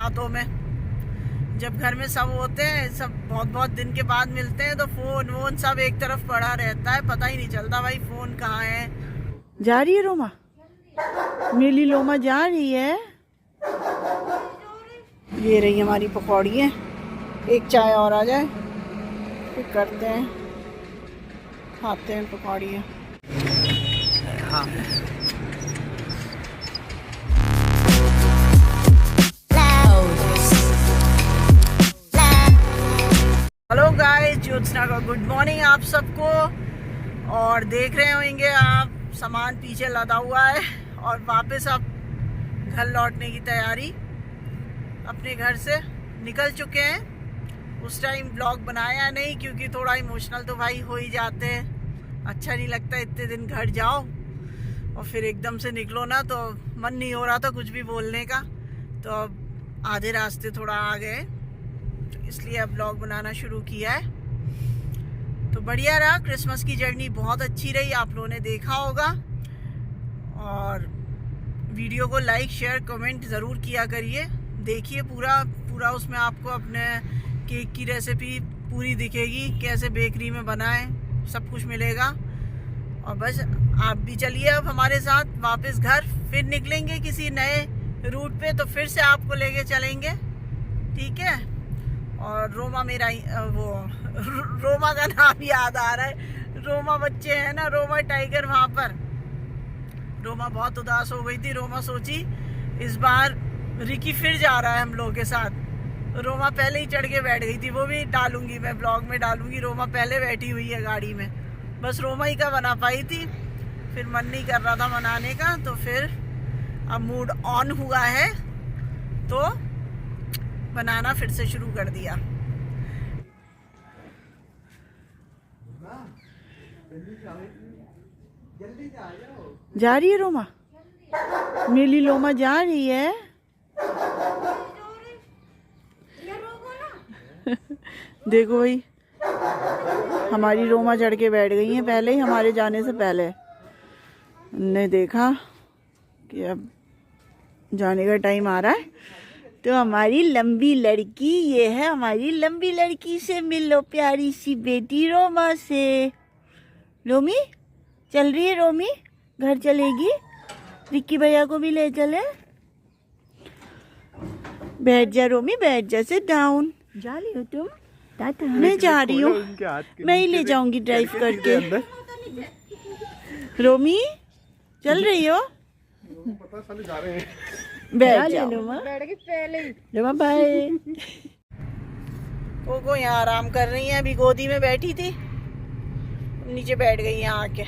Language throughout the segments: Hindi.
हाथों में। जब घर में सब होते हैं, सब बहुत बहुत दिन के बाद मिलते हैं, तो फोन वोन सब एक तरफ पड़ा रहता है, पता ही नहीं चलता भाई फोन कहाँ है। जा रही है रोमा, मेरी लोमा जा रही है। ये रही हमारी पकौड़ी है। एक चाय और आ जाए फिर करते हैं, खाते हैं पकौड़ियाँ। हाँ हेलो गाइस, ज्योत्सना का गुड मॉर्निंग आप सबको। और देख रहे होंगे आप सामान पीछे लदा हुआ है और वापस अब घर लौटने की तैयारी। अपने घर से निकल चुके हैं। उस टाइम ब्लॉग बनाया नहीं क्योंकि थोड़ा इमोशनल तो भाई हो ही जाते हैं। अच्छा नहीं लगता इतने दिन घर जाओ और फिर एकदम से निकलो ना, तो मन नहीं हो रहा था कुछ भी बोलने का। तो अब आधे रास्ते थोड़ा आ गए, इसलिए अब ब्लॉग बनाना शुरू किया है। तो बढ़िया रहा, क्रिसमस की जर्नी बहुत अच्छी रही, आप लोगों ने देखा होगा। और वीडियो को लाइक शेयर कमेंट ज़रूर किया करिए। देखिए पूरा उसमें आपको अपने केक की रेसिपी पूरी दिखेगी, कैसे बेकरी में बनाएं, सब कुछ मिलेगा। और बस आप भी चलिए अब हमारे साथ वापस घर, फिर निकलेंगे किसी नए रूट पे, तो फिर से आपको लेके चलेंगे, ठीक है। और रोमा मेरा रोमा का नाम याद आ रहा है। रोमा बच्चे हैं ना, रोमा टाइगर, वहां पर रोमा बहुत उदास हो गई थी। रोमा सोची इस बार रिकी फिर जा रहा है हम लोगों के साथ। रोमा पहले ही चढ़ के बैठ गई थी, वो भी डालूंगी मैं ब्लॉग में, डालूंगी। रोमा पहले बैठी हुई है गाड़ी में, बस रोमा ही का बना पाई थी, फिर मन नहीं कर रहा था मनाने का। तो फिर अब मूड ऑन हुआ है तो बनाना फिर से शुरू कर दिया। जा रही है रोमा, मेरी लोमा जा रही है। देखो भाई, हमारी रोमा चढ़ के बैठ गई है पहले ही, हमारे जाने से पहले। ने देखा कि अब जाने का टाइम आ रहा है, तो हमारी लंबी लड़की, ये है हमारी लंबी लड़की, से मिलो प्यारी सी बेटी रोमा से। रोमी चल रही है, रोमी घर चलेगी, रिक्की भैया को भी ले चले। बैठ जा रोमी, बैठ जा, सिट डाउन। जा रही हो तुम? टाटा। मैं जा रही हूँ, मैं ही ले जाऊंगी ड्राइव करके। रोमी चल रही हो? जा रहे हैं। बैठ जाओ लोमा, बाय। कोको यहाँ आराम कर रही है, अभी गोदी में बैठी थी, नीचे बैठ गई यहाँ आके।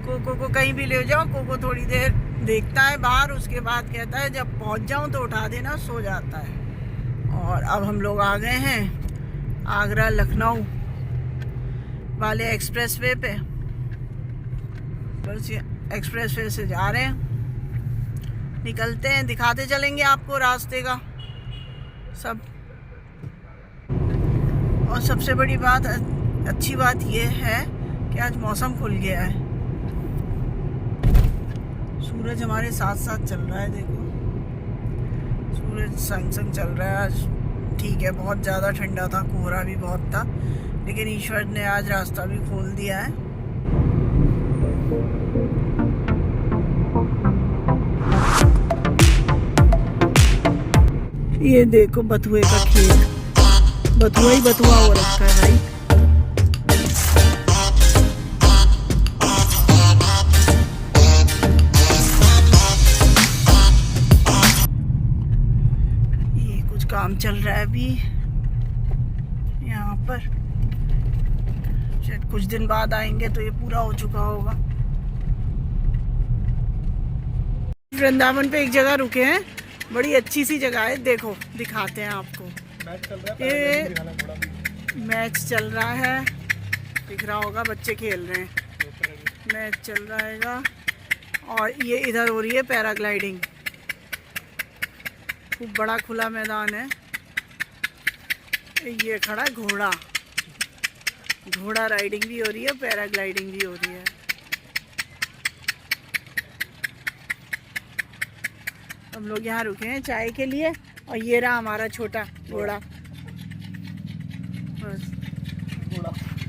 कोको को कहीं भी ले जाओ, कोको थोड़ी देर देखता है बाहर, उसके बाद कहता है जब पहुँच जाऊँ तो उठा देना, सो जाता है। और अब हम लोग आ गए हैं आगरा लखनऊ वाले एक्सप्रेसवे पे। बस ये एक्सप्रेसवे से जा रहे हैं, निकलते हैं, दिखाते चलेंगे आपको रास्ते का सब। और सबसे बड़ी बात, अच्छी बात ये है कि आज मौसम खुल गया है, सूरज हमारे साथ साथ चल रहा है। देखो सूरज संग संग चल रहा है आज, ठीक है। बहुत ज़्यादा ठंडा था, कोहरा भी बहुत था, लेकिन ईश्वर ने आज रास्ता भी खोल दिया है। ये देखो बथुए का खेत, बथुआ ही बथुआ हो रखा है भाई। ये कुछ काम चल रहा है अभी यहाँ पर, शायद कुछ दिन बाद आएंगे तो ये पूरा हो चुका होगा। वृंदावन पे एक जगह रुके हैं, बड़ी अच्छी सी जगह है, देखो दिखाते हैं आपको। ये मैच चल रहा है, दिख रहा होगा, बच्चे खेल रहे हैं, मैच चल रहा है। और ये इधर हो रही है पैराग्लाइडिंग, खूब बड़ा खुला मैदान है। ये खड़ा घोड़ा, घोड़ा राइडिंग भी हो रही है, पैराग्लाइडिंग भी हो रही है। हम लोग यहाँ रुके हैं चाय के लिए और ये रहा हमारा छोटा घोड़ा।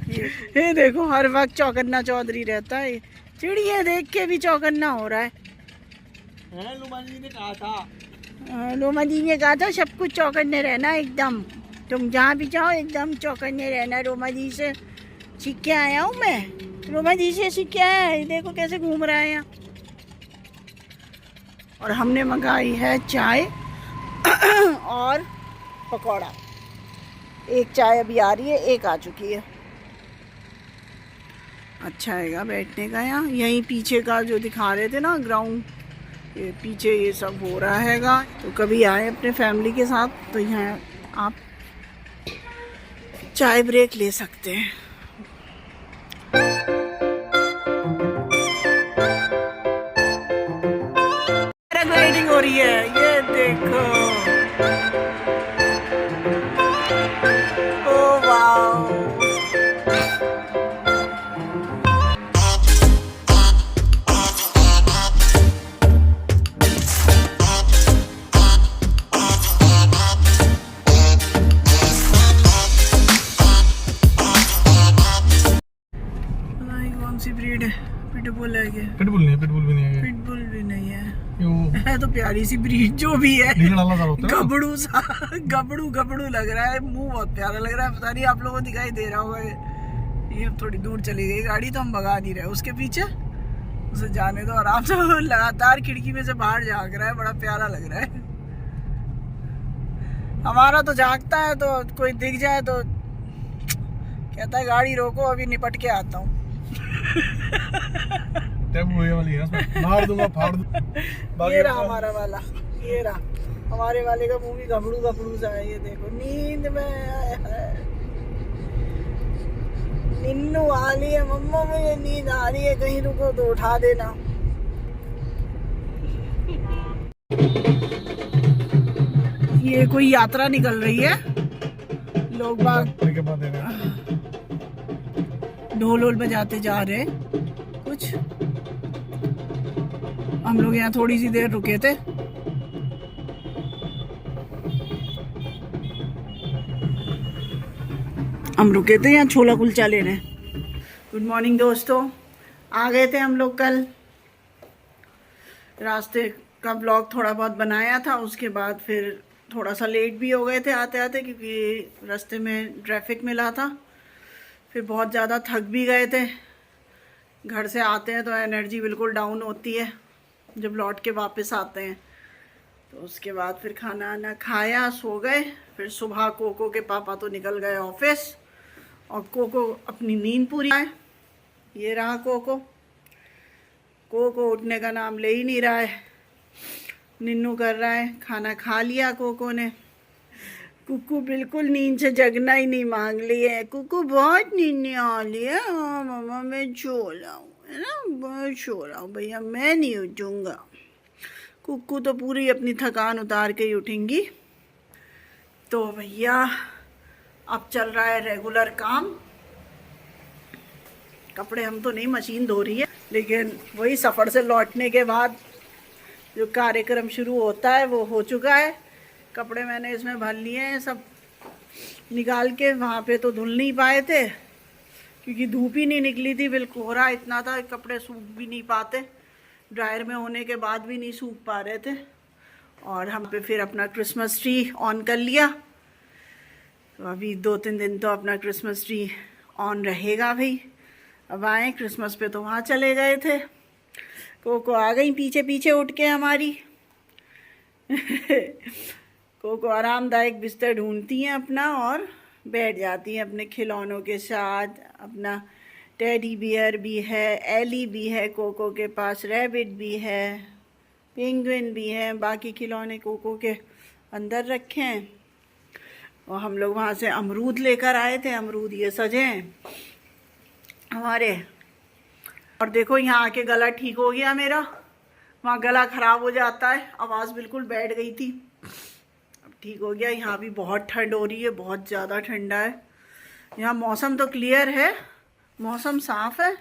ये देखो हर वक्त चौकन्ना चौधरी रहता है, चिड़िया देख के भी चौकन्ना हो रहा है। लोमा जी ने कहा था, लोमा जी ने कहा था सब कुछ चौकन्ने रहना एकदम, तुम जहाँ भी जाओ एकदम चौकन्ने रहना। रोमा जी से सीख के आया हूँ मैं, रोमा जी से सीख के आया है। देखो कैसे घूम रहा है यहाँ। और हमने मंगाई है चाय और पकौड़ा। एक चाय अभी आ रही है, एक आ चुकी है। अच्छा हैगा बैठने का यहाँ। यहीं पीछे का जो दिखा रहे थे ना ग्राउंड, ये पीछे ये सब हो रहा हैगा। तो कभी आए अपने फैमिली के साथ तो यहाँ आप चाय ब्रेक ले सकते हैं। पैराग्लाइडिंग हो रही है, ये देखो। ओ वाओ, कौन सी ब्रीड है? पिटबुल है क्या? पिटबुल नहीं है, पिटबुल भी नहीं है। पिटबुल भी नहीं है। क्यों? है तो प्यारी सी ब्रीड जो भी है, होता है। गबड़ू सा, गबड़ू लग रहा है। मुंह बहुत प्यारा लग रहा है। पता नहीं आप लोगों को दिखाई दे रहा होगा। ये थोड़ी दूर चली गई गाड़ी तो हम भगा नहीं रहे उसके पीछे। उसे जाने दो आराम से। लगातार खिड़की में से बाहर झाँक रहा है, बड़ा प्यारा लग रहा है। हमारा तो झाँकता है तो कोई दिख जाए तो कहता है गाड़ी रोको, अभी निपट के आता हूँ। वाली है, मार दूंगा, फाड़ दूंगा। ये रहा हमारा वाला, ये रहा हमारे वाले का मुंह भी गबड़ू सा है। ये देखो नींद में आया है, निन्नू आ रही है। मम्मा मुझे नींद आ रही है, कहीं रुको तो उठा देना। ये कोई यात्रा निकल रही है, लोग बाग ढोल वोल बजाते जा रहे कुछ। हम लोग यहाँ थोड़ी सी देर रुके थे। यहाँ छोला कुलचा लेने। गुड मॉर्निंग दोस्तों, आ गए थे हम लोग कल। रास्ते का ब्लॉग थोड़ा बहुत बनाया था, उसके बाद फिर थोड़ा सा लेट भी हो गए थे आते आते, क्योंकि रास्ते में ट्रैफिक मिला था। फिर बहुत ज़्यादा थक भी गए थे। घर से आते हैं तो एनर्जी बिल्कुल डाउन होती है जब लौट के वापस आते हैं। तो उसके बाद फिर खाना वाना खाया, सो गए। फिर सुबह कोको के पापा तो निकल गए ऑफिस और कोको अपनी नींद पूरी है। ये रहा कोको। कोको उठने का नाम ले ही नहीं रहा है, निन्नू कर रहा है। खाना खा लिया कोको ने। कुकू बिल्कुल नींद से जगना ही नहीं मांग लिए। कुकू बहुत नींद आ रही है। हाँ मामा मैं सो रहा हूँ, है ना, बहुत सो रहा हूँ भैया, मैं नहीं उठूँगा। कुकू तो पूरी अपनी थकान उतार के ही उठेंगी। तो भैया अब चल रहा है रेगुलर काम। कपड़े हम तो नहीं, मशीन धो रही है, लेकिन वही सफ़र से लौटने के बाद जो कार्यक्रम शुरू होता है वो हो चुका है। कपड़े मैंने इसमें भर लिए हैं सब निकाल के। वहाँ पे तो धुल नहीं पाए थे क्योंकि धूप ही नहीं निकली थी, बिल्कुल कोहरा इतना था, कपड़े सूख भी नहीं पाते। ड्रायर में होने के बाद भी नहीं सूख पा रहे थे। और हम पे फिर अपना क्रिसमस ट्री ऑन कर लिया। तो अभी 2-3 दिन तो अपना क्रिसमस ट्री ऑन रहेगा भाई। अब आए क्रिसमस पे तो वहाँ चले गए थे। कोको आ गई पीछे पीछे उठ के हमारी। कोको आरामदायक बिस्तर ढूंढती हैं अपना और बैठ जाती हैं अपने खिलौनों के साथ। अपना टेडी बियर भी है, एली भी है कोको के पास, रैबिट भी है, पेंगुइन भी है। बाकी खिलौने कोको के अंदर रखे हैं। और हम लोग वहाँ से अमरूद लेकर आए थे। अमरूद ये सजे हैं हमारे। और देखो यहाँ आके गला ठीक हो गया मेरा। वहाँ गला ख़राब हो जाता है, आवाज़ बिल्कुल बैठ गई थी, अब ठीक हो गया। यहाँ भी बहुत ठंड हो रही है, बहुत ज़्यादा ठंडा है। यहाँ मौसम तो क्लियर है, मौसम साफ़ है,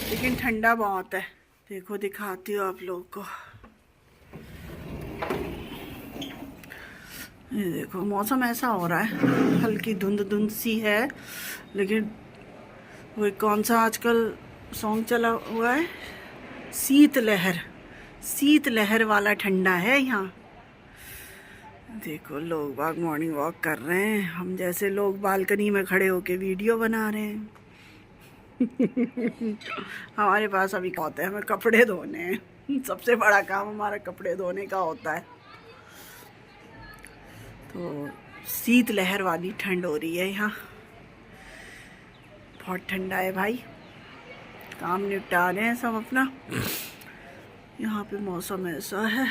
लेकिन ठंडा बहुत है। देखो दिखाती हूँ आप लोगों को। ये देखो मौसम ऐसा हो रहा है, हल्की धुंध धुंध सी है, लेकिन वो कौन सा आजकल सॉन्ग चला हुआ है, शीत लहर वाला ठंडा है यहाँ। देखो लोग बाग मॉर्निंग वॉक कर रहे हैं, हम जैसे लोग बालकनी में खड़े होके वीडियो बना रहे हैं। हमारे पास अभी क्या होता है, हमें कपड़े धोने हैं, सबसे बड़ा काम हमारा कपड़े धोने का होता है। तो शीत लहर वाली ठंड हो रही है यहाँ, बहुत ठंडा है भाई। काम निपटा रहे हैं सब अपना। यहाँ पे मौसम ऐसा है,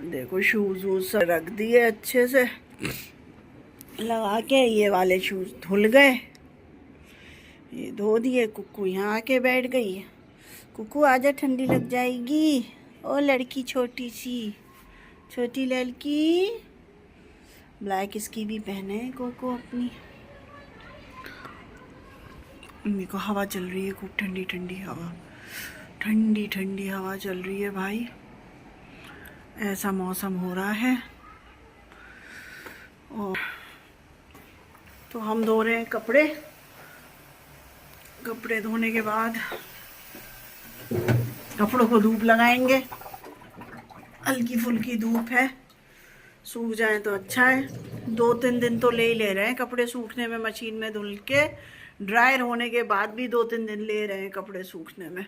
देखो शूज वूज सब रख दिए अच्छे से लगा के। ये वाले शूज धुल गए, ये धो दिए। कुक्कू यहाँ आके बैठ गई। कुक्कू आजा, ठंडी लग जाएगी। ओ लड़की छोटी सी, छोटी लड़की। ब्लैक इसकी भी पहने है कोको अपनी। देखो हवा चल रही है, खूब ठंडी ठंडी हवा, ठंडी ठंडी हवा चल रही है भाई। ऐसा मौसम हो रहा है। और तो हम धो रहे हैं कपड़े। कपड़े धोने के बाद कपड़ों को धूप लगाएंगे। हल्की फुल्की धूप है, सूख जाए तो अच्छा है। 2-3 दिन तो ले ही ले रहे हैं कपड़े सूखने में, मशीन में धुल के ड्रायर होने के बाद भी 2-3 दिन ले रहे हैं कपड़े सूखने में।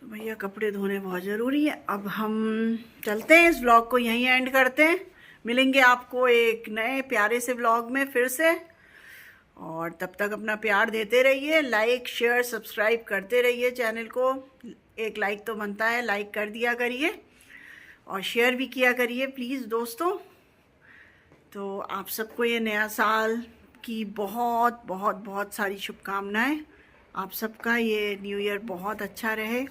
तो भैया कपड़े धोने बहुत ज़रूरी है। अब हम चलते हैं, इस व्लॉग को यहीं एंड करते हैं। मिलेंगे आपको एक नए प्यारे से व्लॉग में फिर से। और तब तक अपना प्यार देते रहिए, लाइक शेयर सब्सक्राइब करते रहिए चैनल को। एक लाइक तो बनता है, लाइक कर दिया करिए और शेयर भी किया करिए प्लीज़ दोस्तों। तो आप सबको ये नया साल की बहुत बहुत बहुत सारी शुभकामनाएं। आप सबका ये न्यू ईयर बहुत अच्छा रहे,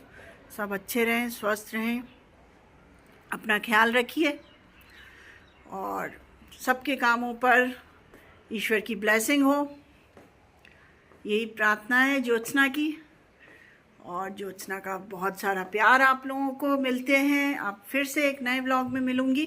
सब अच्छे रहें, स्वस्थ रहें, अपना ख्याल रखिए और सबके कामों पर ईश्वर की ब्लेसिंग हो, यही प्रार्थना है ज्योत्सना की। और ज्योत्सना का बहुत सारा प्यार आप लोगों को। मिलते हैं, आप फिर से एक नए व्लॉग में मिलूंगी।